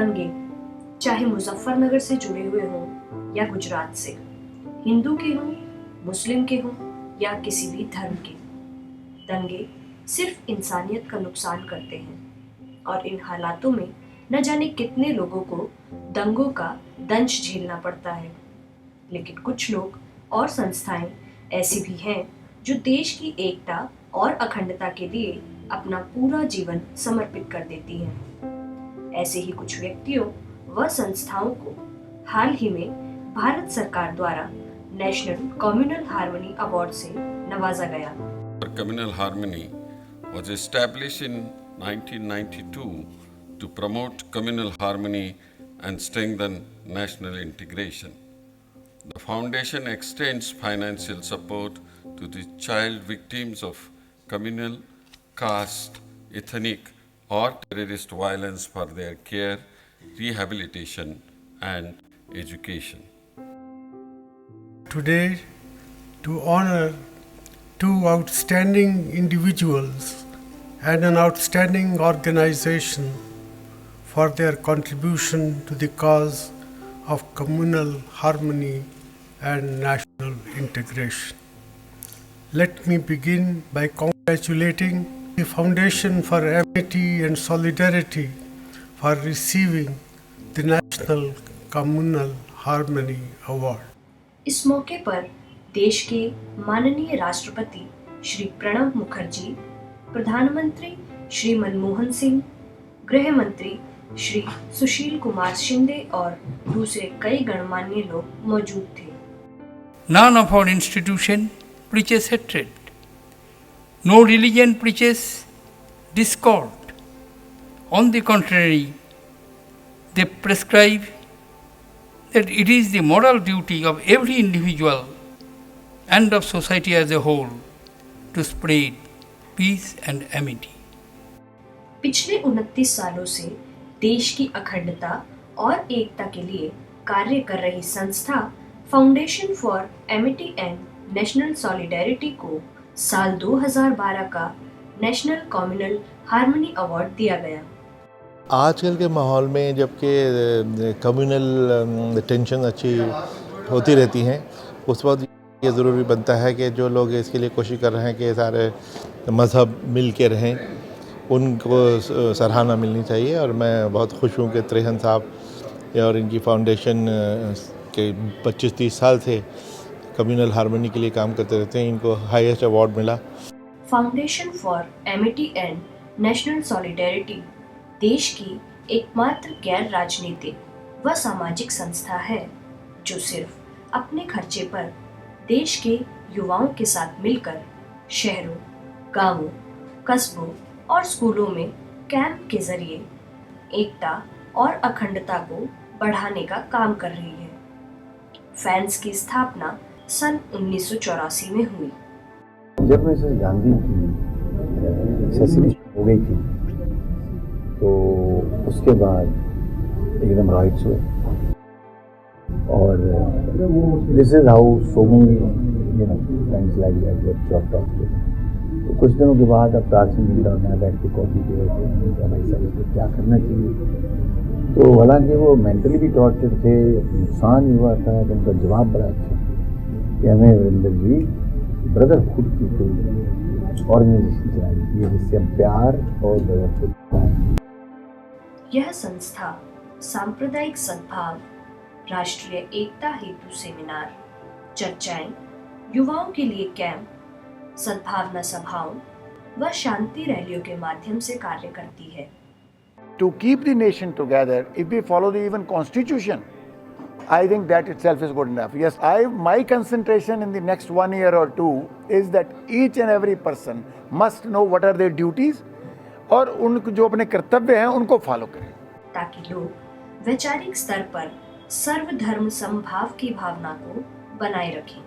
दंगे, चाहे मुजफ्फरनगर से जुड़े हुए हों या गुजरात से, हिंदू के हों, मुस्लिम के हों या किसी भी धर्म के, दंगे सिर्फ इंसानियत का नुकसान करते हैं और इन हालातों में न जाने कितने लोगों को दंगों का दंश झेलना पड़ता है। लेकिन कुछ लोग और संस्थाएं ऐसी भी हैं जो देश की एकता और अखंडता के लिए अपना पूरा जीवन समर्पित कर देती हैं। ऐसे ही कुछ व्यक्तियों व संस्थाओं को हाल ही में भारत सरकार द्वारा नेशनल कम्युनल हार्मनी अवार्ड से नवाजा गया। Communal harmony was established in 1992 to promote communal harmony and strengthen national integration. The foundation extends financial support to the child victims of communal, caste, ethnic, or terrorist violence for their care, rehabilitation, and education. Today, to honor two outstanding individuals and an outstanding organization for their contribution to the cause of communal harmony and national integration. Let me begin by congratulating the Foundation for Amity and Solidarity for receiving the National Communal Harmony Award. इस मौके पर देश के माननीय राष्ट्रपति श्री प्रणब मुखर्जी, प्रधानमंत्री श्री मनमोहन सिंह, गृह मंत्री श्री सुशील कुमार शिंदे और दूसरे कई गणमान्य लोग मौजूद थे। None of our institution preaches hatred. No religion preaches discord. On the contrary, they prescribe that it is the moral duty of every individual and of society as a whole to spread peace and amity. पिछले 29 सालों से देश की अखंडता और एकता के लिए कार्य कर रही संस्था foundation for Amity and national solidarity को साल 2012 का नेशनल कम्युनल हार्मनी अवार्ड दिया गया। आजकल के माहौल में जबकि कम्युनल टेंशन अच्छी होती रहती हैं, उस वक्त ये ज़रूरी बनता है कि जो लोग इसके लिए कोशिश कर रहे हैं कि सारे मज़हब मिल के रहें, उनको सराहना मिलनी चाहिए। और मैं बहुत खुश हूँ कि त्रेहन साहब और इनकी फाउंडेशन के 25-30 साल से कम्युनल हार्मनी के लिए काम करते रहते हैं, इनको हाईएस्ट अवार्ड मिला। Foundation for Amity and national solidarity देश की एकमात्र गैर राजनीतिक व सामाजिक संस्था है जो सिर्फ अपने खर्चे पर देश के युवाओं के साथ मिलकर शहरों, गांवों, कस्बों और स्कूलों में कैंप के जरिए एकता और अखंडता को बढ़ाने का काम कर रही है। फैंस की स्थापना सन 1984 में हुई। जब मिसेस गांधी की असैसिनेशन हो गई थी तो उसके बाद एकदम राइट्स हुए और this is how so many friends like that were chopped off. तो कुछ दिनों के बाद अब तार सिंह जी और मैं बैठ के कॉफी पी रहे थे, भाई साहब इसको क्या करना चाहिए। तो हालांकि वो मेंटली भी टॉर्चर थे, नुकसान भी हुआ था, तो उनका जवाब बड़ा अच्छा कि हमें वीरेंद्र जी ब्रदरहुड की कोई ऑर्गेनाइजेशन चलाई है जिससे हम प्यार और ब्रदरहुड पाएं। यह संस्था सांप्रदायिक सद्भाव, राष्ट्रीय एकता हेतु सेमिनार, चर्चाएं, युवाओं के लिए कैंप, सद्भावना सभाओं व शांति रैलियों के माध्यम से कार्य करती है। To keep the nation together, if we follow the even constitution, I think that itself is good enough. Yes, my concentration in the next 1 year or 2 is that each and every person must know what are their duties और उनको जो अपने कर्तव्य हैं उनको follow करें, ताकि लोग वैचारिक स्तर पर सर्वधर्म समभाव की भावना को बनाए रखें।